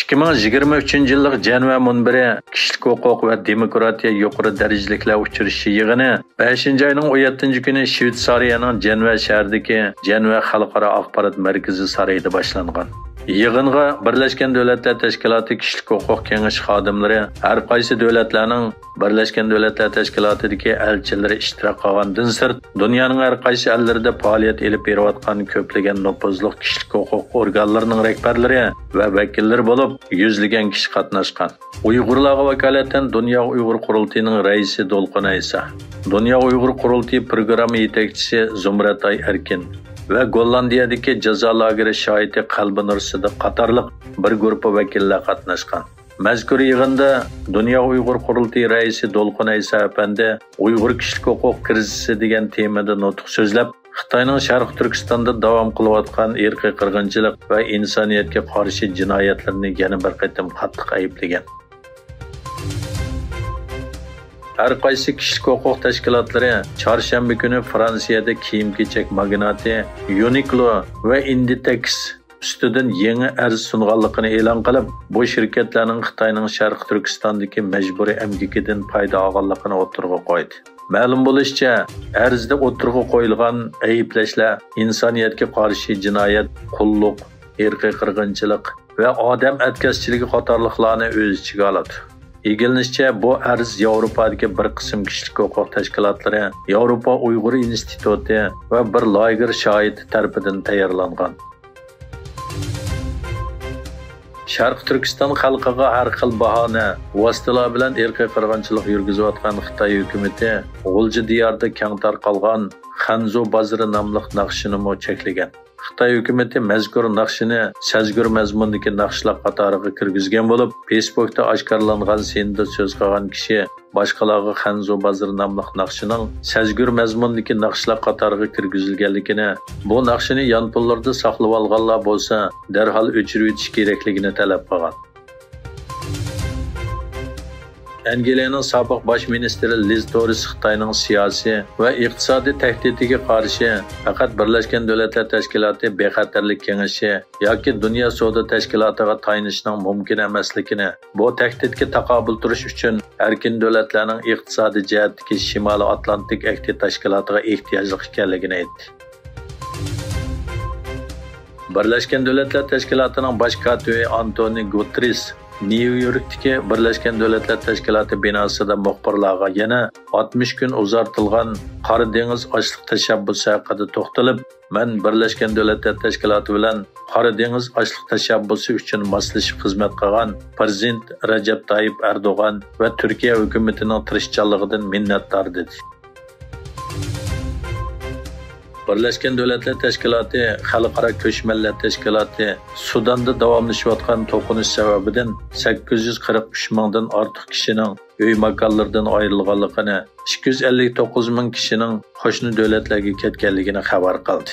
2023 yillik Cenva munbiri kishilik huquq va demokratiya yuqori darajaliklar uchrashishi yig'ini 5-oyning 17 kuni Shvetsariyaning Cenva shahridagi Cenva xalqaro axborot markazi saroyida boshlangan. Yig'inga Birlashgan Davlatlar Tashkiloti kishilik huquq kengashi xodimlari, har qaysi davlatlarning Birlashgan Davlatlar Tashkilotidagi elchilari ishtirok qilgandan sirt, dunyoning har qaysi ellarida faoliyat olib berayotgan ko'plagan nufuzli kishilik huquq organlarining rahbarlari va vakillari bo'lib, yuzlagan kishi qatnashgan. Uyg'urlarga vakolatan Dunyo Uyg'ur qurultiyining raisi Dolqin Aysa, Dunyo Uyg'ur qurultiyi programma yetakchisi Zumratay Erkin ve Gollandiyadagi jazo lageri shohidi Qalbi Nur Sidiq qatorliq bir guruh vakillar qatnashgan. Mazkur yig'inda Dunyo Uyg'ur qurultiyi raisi Dolqin Aysa apandi Uyg'ur kishilik huquq krizisi degan temada nutq so'zlab, Xitoyning Sharq Turkistonda davom qilayotgan irqiy qirg'inchilik va insoniyatga qarshi jinoyatlarni yana bir qatim qattiq ayblagan. Her qaysi kishilik huquq tashkilotlari chorshanba kuni Fransiyada kiyim-kechak magnati Uniqlo va Inditex ustidan yangi arz sunganligini e'lon qilib, bu shirkatlarning Xitoyning Sharq Turkistondagi majburiy emgikidan foyda olganligini o'tirg'a qo'ydi. Ma'lum bo'lishicha, arzda o'tirg'a qo'yilgan ayblashlar insoniyatga qarshi jinoyat, qulluq, irqiy qirg'inchilik va odam atkaschiligi qatorliqlarni o'z ichiga oladi. İlginççe bu arz Avrupa'daki bir kısım kişilik hukuk teşkilatları, Avrupa Uyghur İnstitutu ve bir lager şahit tarafından tayyorlangan. Sharq Turkiston xalqiga har xil bahona vositalar bilan irqiy qirg'inchilik yurgizayotgan Xitoy hukumati G'ulji diyorida keng tarqalgan Xanzu bozori nomli naqshini cheklagan. Xitoy hukumati mazkur naqshini sazgur mazmundagi naqshlar qatoriga kirgizgan bo'lib, Facebookda oshkorlangan senda so'z qilgan kishi boshqalarga Xanzu bozori nomli naqshining sazgur mazmundagi naqshlar qatoriga kirgizilganligini, bu naqshini yon pullarda saqlab olganlar bo'lsa, darhol o'chirib o'tish kerakligini talab qilgan. Angliyaning sobiq bosh ministri Liz Truss Xitoyning siyosiy va iqtisodiy tahdidiga qarshi faqat Birlashgan Davlatlar Tashkiloti bexatarlik kengashi yoki Dunyo savdo tashkilotiga tayinishning mumkin emasligini, bu tahdidga taqobil turish uchun erkin davlatlarning iqtisodiy jihatdagi Shimoliy Atlantik Akti tashkilotiga ehtiyojli ekanligini aytdi. Birlashgan Davlatlar Tashkilotining bosh kotibi Antonio Guterres New York'taki Birleşken Devletler Teşkilatı binasida muxbirlarga yana 60 gün uzartılgan Qora dengiz açlıq tashabbusi haqida to'xtalib, men Birleşken Devletler Teşkilatı bilan Qora dengiz açlıq tashabbusi uchun moslashib xizmat qilgan Prezident Recep Tayyip Erdoğan va Turkiya hukumatining tirishchanligidan minnatdor dedi. Birleşken Devletler Teşkilatı, Xalqaro Ko'chmanlar Teşkilatı Sudanda davomlashayotgan to'qinish sababidan 843 mingdan ortiq kishining uy makonlaridan ayrilganligini, 259 ming kishining qo'shni davlatlarga ketganligini xabar qildi.